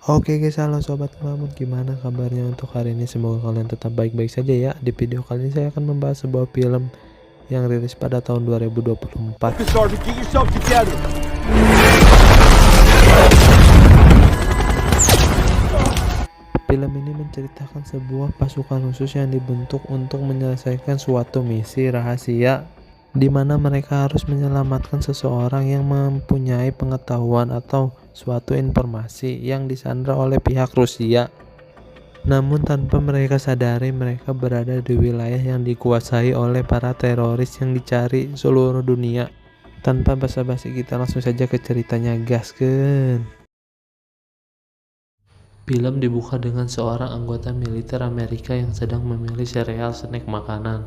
Oke guys, halo sobat kelamun, gimana kabarnya untuk hari ini? Semoga kalian tetap baik-baik saja ya. Di video kali ini saya akan membahas sebuah film yang rilis pada tahun 2024. Film ini menceritakan sebuah pasukan khusus yang dibentuk untuk menyelesaikan suatu misi rahasia, di mana mereka harus menyelamatkan seseorang yang mempunyai pengetahuan atau suatu informasi yang disandra oleh pihak Rusia. Namun tanpa mereka sadari, mereka berada di wilayah yang dikuasai oleh para teroris yang dicari seluruh dunia. Tanpa basa-basi, kita langsung saja ke ceritanya, gaskeun. Film dibuka dengan seorang anggota militer Amerika yang sedang memilih sereal snack makanan.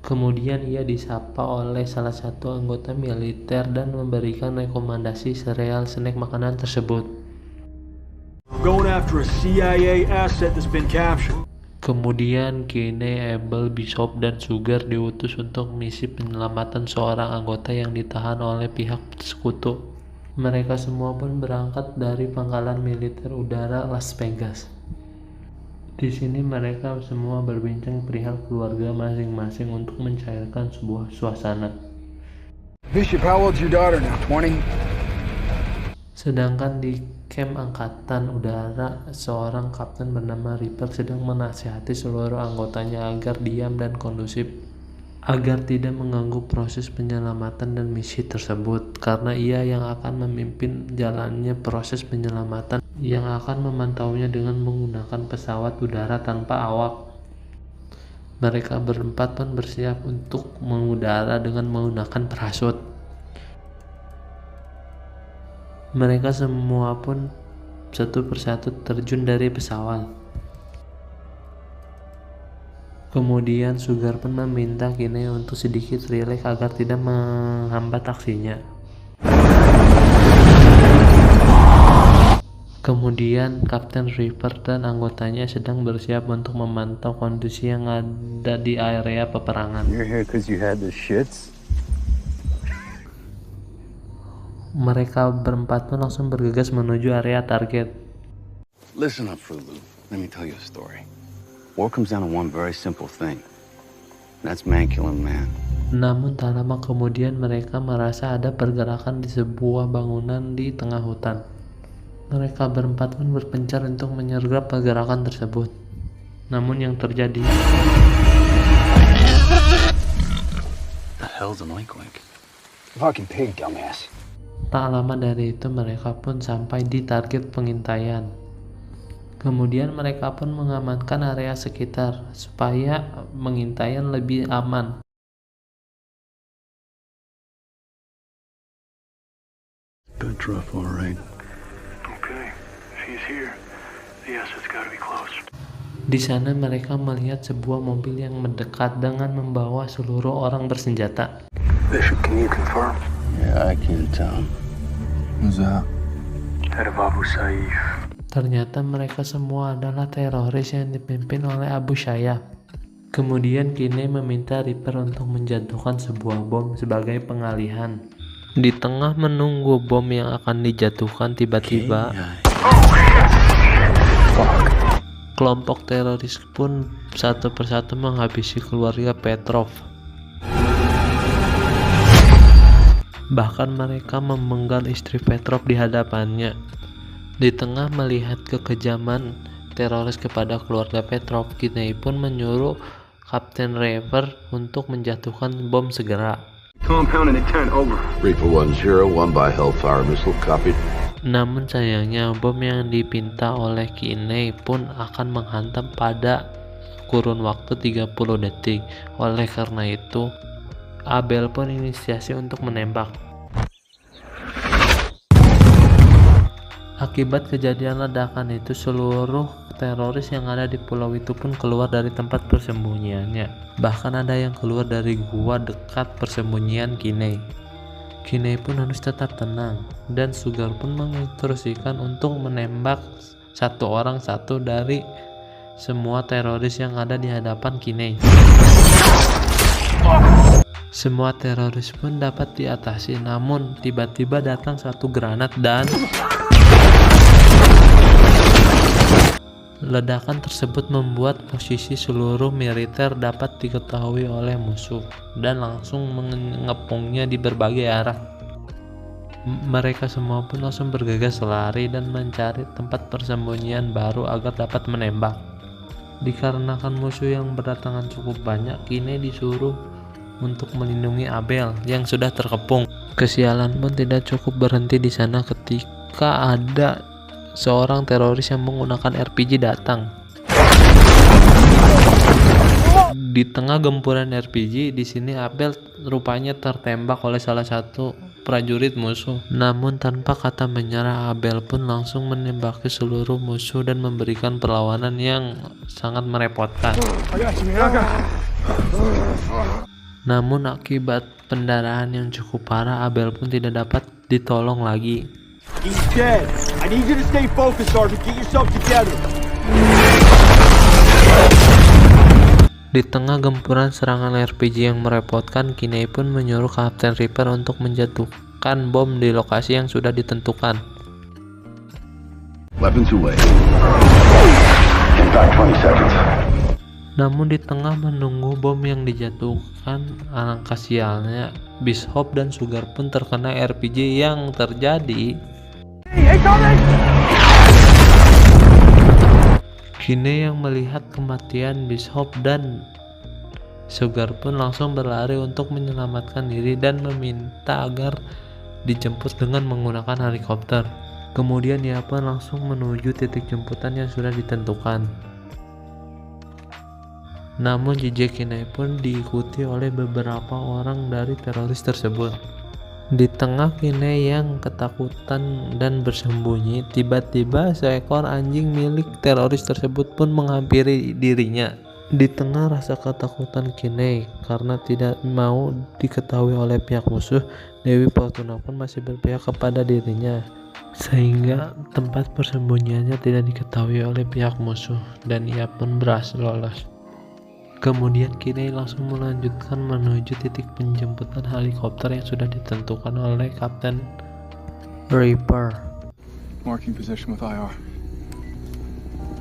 Kemudian ia disapa oleh salah satu anggota militer dan memberikan rekomendasi sereal snack makanan tersebut. Going after a CIA asset that's been captured. Kemudian Kinney, Abel, Bishop, dan Sugar diutus untuk misi penyelamatan seorang anggota yang ditahan oleh pihak sekutu. Mereka semua pun berangkat dari pangkalan militer udara Las Vegas. Di sini mereka semua berbincang perihal keluarga masing-masing untuk mencairkan sebuah suasana. Bishop, how old's your daughter now? 20? Sedangkan di kamp angkatan udara, seorang kapten bernama Reaper sedang menasihati seluruh anggotanya agar diam dan kondusif, agar tidak mengganggu proses penyelamatan dan misi tersebut, karena ia yang akan memimpin jalannya proses penyelamatan yang akan memantaunya dengan menggunakan pesawat udara tanpa awak. Mereka berempat pun bersiap untuk mengudara dengan menggunakan parasut. Mereka semua pun satu persatu terjun dari pesawat. Kemudian Sugar pun meminta Kinney untuk sedikit rileks agar tidak menghambat aksinya. Kemudian Kapten Reaper dan anggotanya sedang bersiap untuk memantau kondisi yang ada di area peperangan. You're here because you had the shits? Mereka berempat pun langsung bergegas menuju area target. Listen up, Fruit Loop. Let me tell you a story. War comes down to one very simple thing. And that's man killing man. Namun tak lama kemudian mereka merasa ada pergerakan di sebuah bangunan di tengah hutan. Mereka berempat pun berpencar untuk menyergap pergerakan tersebut. Namun yang terjadi... The hell's an oink-oink? Fucking pig, dumbass. Tak lama dari itu mereka pun sampai di target pengintaian. Kemudian mereka pun mengamankan area sekitar supaya pengintaian lebih aman. Good drop, all right. Okay, she's here. The asset's gotta be close. Di sana mereka melihat sebuah mobil yang mendekat dengan membawa seluruh orang bersenjata. Bishop, can you confirm? Yeah, I can tell. Who's that? Head of Abu Sayyaf. Ternyata mereka semua adalah teroris yang dipimpin oleh Abu Sayyaf. Kemudian Kinney meminta Reaper untuk menjatuhkan sebuah bom sebagai pengalihan. Di tengah menunggu bom yang akan dijatuhkan, tiba-tiba kelompok teroris pun satu persatu menghabisi keluarga Petrov. Bahkan mereka memenggal istri Petrov di hadapannya. Di tengah melihat kekejaman teroris kepada keluarga Petrov, Kinney pun menyuruh Kapten Reaper untuk menjatuhkan bom segera. Compound in the tent, over. Reaper 101 by Hellfire missile, copied. Namun sayangnya bom yang dipinta oleh Kinney pun akan menghantam pada kurun waktu 30 detik. Oleh karena itu, Abel pun inisiasi untuk menembak. Akibat kejadian ledakan itu, seluruh teroris yang ada di pulau itu pun keluar dari tempat persembunyiannya. Bahkan ada yang keluar dari gua dekat persembunyian Kinney. Kinney pun harus tetap tenang, dan Sugar pun menginstruksikan untuk menembak satu orang satu dari semua teroris yang ada di hadapan Kinney. Semua teroris pun dapat diatasi, namun tiba-tiba datang satu granat dan ledakan tersebut membuat posisi seluruh militer dapat diketahui oleh musuh dan langsung mengepungnya di berbagai arah. Mereka semua pun langsung bergegas lari dan mencari tempat persembunyian baru agar dapat menembak. Dikarenakan musuh yang berdatangan cukup banyak, Kinney disuruh untuk melindungi Abel yang sudah terkepung. Kesialan pun tidak cukup berhenti di sana ketika ada seorang teroris yang menggunakan RPG datang. Di tengah gempuran RPG, di sini Abel rupanya tertembak oleh salah satu prajurit musuh. Namun tanpa kata menyerah, Abel pun langsung menembaki seluruh musuh dan memberikan perlawanan yang sangat merepotkan. Namun akibat pendarahan yang cukup parah, Abel pun tidak dapat ditolong lagi. He's dead. I need you to stay focused, Sergeant. Get yourself together. Di tengah gempuran serangan RPG yang merepotkan, Kinney pun menyuruh Kapten Reaper untuk menjatuhkan bom di lokasi yang sudah ditentukan. Weapons away. In fact, 20 seconds. Namun di tengah menunggu bom yang dijatuhkan, alangkah sialnya Bishop dan Sugar pun terkena RPG yang terjadi. Kinney yang melihat kematian Bishop dan Sugar pun langsung berlari untuk menyelamatkan diri dan meminta agar dijemput dengan menggunakan helikopter. Kemudian ia pun langsung menuju titik jemputan yang sudah ditentukan. Namun jejak Kinney pun diikuti oleh beberapa orang dari teroris tersebut. Di tengah Kinney yang ketakutan dan bersembunyi, tiba-tiba seekor anjing milik teroris tersebut pun menghampiri dirinya. Di tengah rasa ketakutan Kinney karena tidak mau diketahui oleh pihak musuh, Dewi Fortuna pun masih berpihak kepada dirinya, sehingga tempat persembunyiannya tidak diketahui oleh pihak musuh dan ia pun berhasil lolos. Kemudian Kinney langsung melanjutkan menuju titik penjemputan helikopter yang sudah ditentukan oleh Kapten Reaper. Marking position with IR.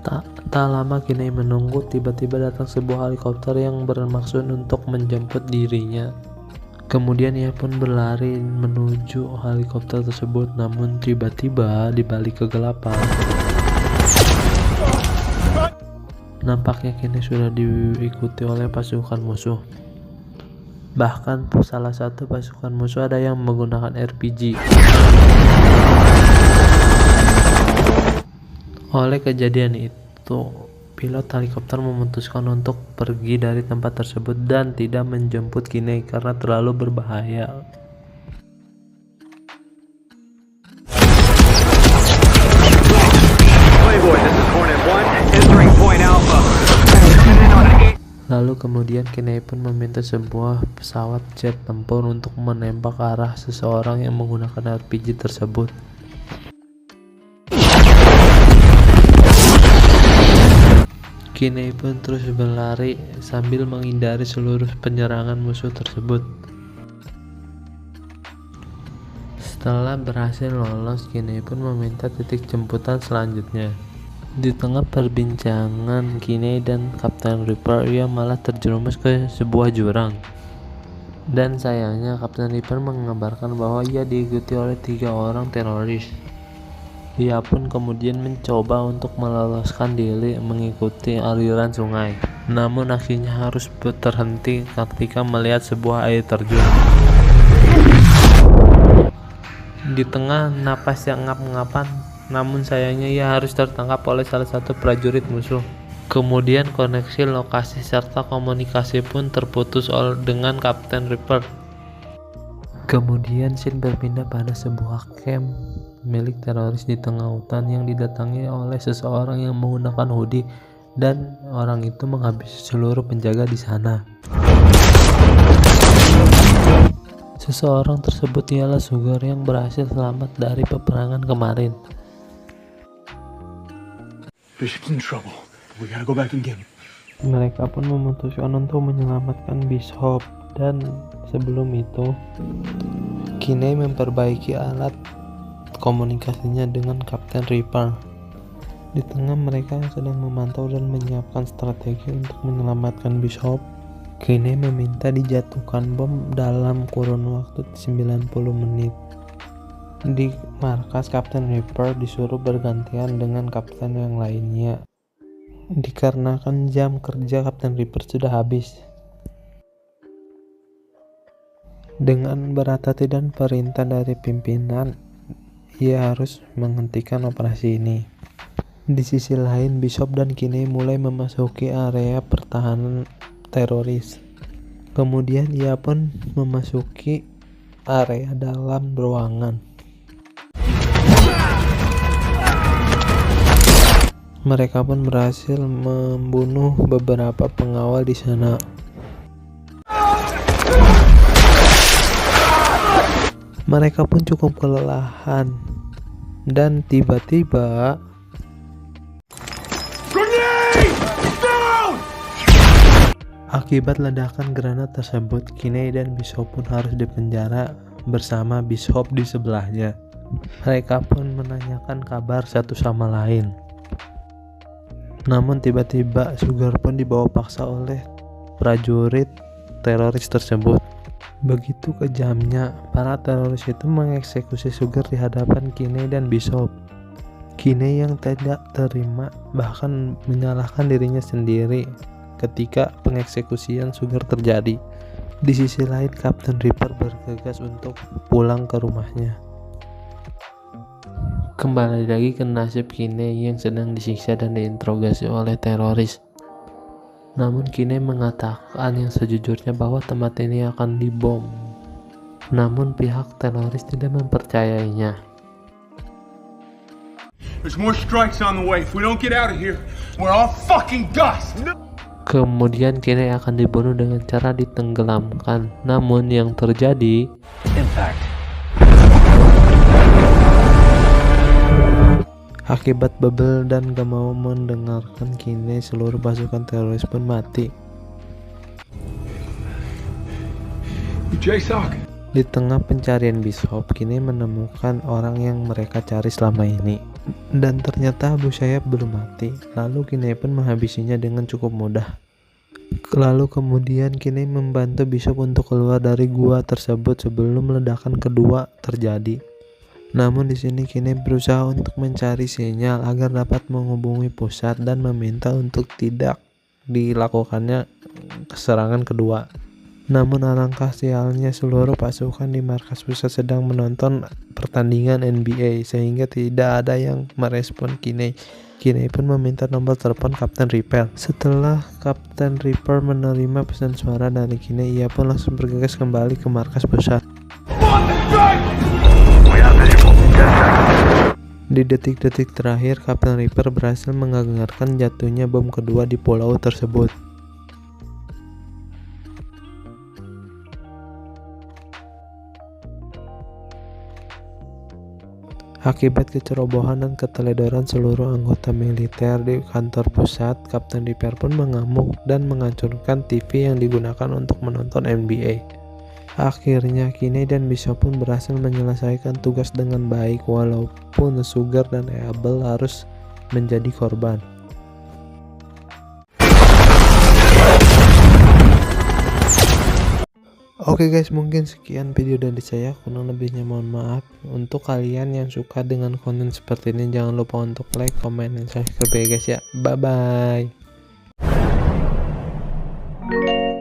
Tak lama Kinney menunggu, tiba-tiba datang sebuah helikopter yang bermaksud untuk menjemput dirinya. Kemudian ia pun berlari menuju helikopter tersebut, namun tiba-tiba di balik kegelapan nampaknya Kinney sudah diikuti oleh pasukan musuh. Bahkan salah satu pasukan musuh ada yang menggunakan RPG. Oleh kejadian itu, pilot helikopter memutuskan untuk pergi dari tempat tersebut dan tidak menjemput Kinney karena terlalu berbahaya. Playboy, this is Hornet 1, entering point Alpha. Lalu kemudian Kinney pun meminta sebuah pesawat jet tempur untuk menembak arah seseorang yang menggunakan RPG tersebut. Kinney pun terus berlari sambil menghindari seluruh penyerangan musuh tersebut. Setelah berhasil lolos, Kinney pun meminta titik jemputan selanjutnya. Di tengah perbincangan Kinney dan Kapten Reaper, ia malah terjerumus ke sebuah jurang. Dan sayangnya Kapten Reaper mengabarkan bahwa ia diikuti oleh 3 orang teroris. Ia pun kemudian mencoba untuk meloloskan diri mengikuti aliran sungai. Namun akhirnya harus terhenti ketika melihat sebuah air terjun. Di tengah napas yang ngap-ngapan, namun sayangnya ia harus tertangkap oleh salah satu prajurit musuh. Kemudian koneksi lokasi serta komunikasi pun terputus dengan Kapten Reaper. Kemudian scene berpindah pada sebuah camp milik teroris di tengah hutan yang didatangi oleh seseorang yang menggunakan hoodie, dan orang itu menghabisi seluruh penjaga di sana. Seseorang tersebut ialah Sugar yang berhasil selamat dari peperangan kemarin. Bishop's in trouble. We gotta go back and get him. Mereka pun memutuskan untuk menyelamatkan Bishop Dan sebelum itu, Kinney memperbaiki alat komunikasinya dengan Kapten Reaper. Di tengah mereka yang sedang memantau dan menyiapkan strategi untuk menyelamatkan Bishop, Kinney meminta dijatuhkan bom dalam kurun waktu 90 menit. Di markas, Kapten Reaper disuruh bergantian dengan kapten yang lainnya, dikarenakan jam kerja Kapten Reaper sudah habis. Dengan berhati-hati dan perintah dari pimpinan, ia harus menghentikan operasi ini. Di sisi lain, Bishop dan Kinney mulai memasuki area pertahanan teroris. Kemudian ia pun memasuki area dalam ruangan. Mereka pun berhasil membunuh beberapa pengawal di sana. Mereka pun cukup kelelahan dan tiba-tiba akibat ledakan granat tersebut, Kinney dan Bishop pun harus dipenjara bersama Bishop di sebelahnya. Mereka pun menanyakan kabar satu sama lain. Namun tiba-tiba Sugar pun dibawa paksa oleh prajurit teroris tersebut. Begitu kejamnya, para teroris itu mengeksekusi Sugar di hadapan Kinney dan Bishop. Kinney yang tidak terima bahkan menyalahkan dirinya sendiri ketika pengeksekusian Sugar terjadi. Di sisi lain, Kapten Reaper bergegas untuk pulang ke rumahnya. Kembali lagi ke nasib Kinney yang sedang disiksa dan diinterogasi oleh teroris. Namun Kinney mengatakan yang sejujurnya bahwa tempat ini akan dibom. Namun pihak teroris tidak mempercayainya. There's more strikes on the way. If we don't get out of here, we're all fucking dust. Kemudian Kinney akan dibunuh dengan cara ditenggelamkan. Namun yang terjadi, Impact. akibat bebel dan gak mau mendengarkan Kinney, seluruh pasukan teroris pun mati. J-Sock. Di tengah pencarian Bishop, Kinney menemukan orang yang mereka cari selama ini. Dan ternyata Abu Sayyaf belum mati. Lalu Kinney pun menghabisinya dengan cukup mudah. Lalu kemudian Kinney membantu Bishop untuk keluar dari gua tersebut sebelum ledakan kedua terjadi. Namun di sini Kinney berusaha untuk mencari sinyal agar dapat menghubungi pusat dan meminta untuk tidak dilakukannya serangan kedua. Namun alangkah sialnya, seluruh pasukan di markas pusat sedang menonton pertandingan NBA sehingga tidak ada yang merespon Kinney. Kinney pun meminta nomor telepon Kapten Reaper. Setelah Kapten Reaper menerima pesan suara dari Kinney, ia pun langsung bergegas kembali ke markas pusat. Di detik-detik terakhir, Kapten Reaper berhasil mengagarkan jatuhnya bom kedua di pulau tersebut. Akibat kecerobohan dan keteledoran seluruh anggota militer di kantor pusat, Kapten Reaper pun mengamuk dan menghancurkan TV yang digunakan untuk menonton NBA. Akhirnya Kinney dan Bishop pun berhasil menyelesaikan tugas dengan baik walaupun Sugar dan Abel harus menjadi korban. Oke guys, mungkin sekian video dari saya, kurang lebihnya mohon maaf. Untuk kalian yang suka dengan konten seperti ini, jangan lupa untuk like, comment, dan subscribe ya guys ya. Bye bye.